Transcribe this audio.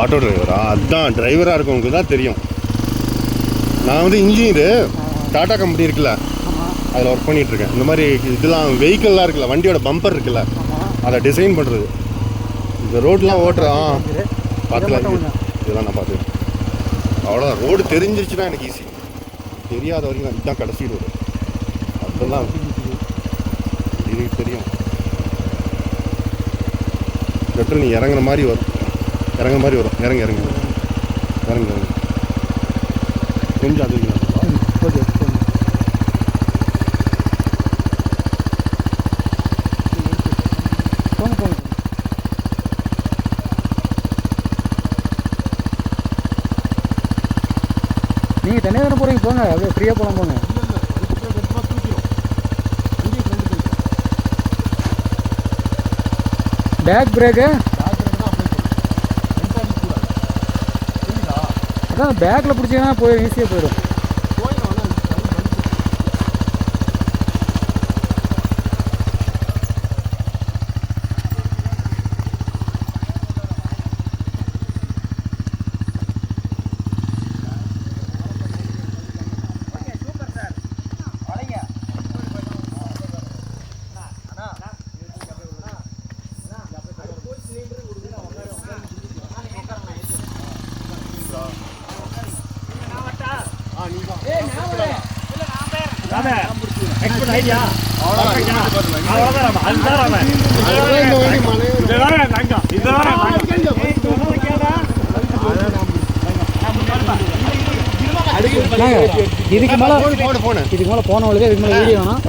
Auto டிரைவரா? அதுதான் டிரைவராக இருக்கவங்களுக்கு தான் தெரியும். நான் வந்து இன்ஜினியரு, டாடா கம்பெனி இருக்குல்ல, அதில் ஒர்க் பண்ணிகிட்ருக்கேன். இந்த மாதிரி இதெல்லாம் வெஹிக்கிள்லாம் இருக்குல்ல, வண்டியோட பம்பர் இருக்குல்ல, அதை டிசைன் பண்ணுறது. இந்த ரோடெலாம் ஓட்டுறான் பார்த்துலாம். இதெல்லாம் நான் பார்த்துக்கிறேன். அவ்வளோதான். ரோடு தெரிஞ்சிருச்சுன்னா எனக்கு ஈஸி. தெரியாத வரைக்கும் இதுதான் கடைசி ரோடு. அதெல்லாம் இது தெரியும். பெட்ரோல் நீ இறங்குற மாதிரி வரும். இறங்க கொஞ்சம் அது ஓகே. நீங்கள் தனியாக தானே போகிறீங்க, போங்க. அப்படியே ஃப்ரீயாக போகலாம், போங்க. பேக் பிரேக்கு அதான் பேக்கில் பிடிச்சிங்கன்னா போயிடும், ஈஸியாக போயிடும். இதுக்கு மேலே போனவங்களுக்கு இதுக்கு மேலே வீடியோ வேணாம்.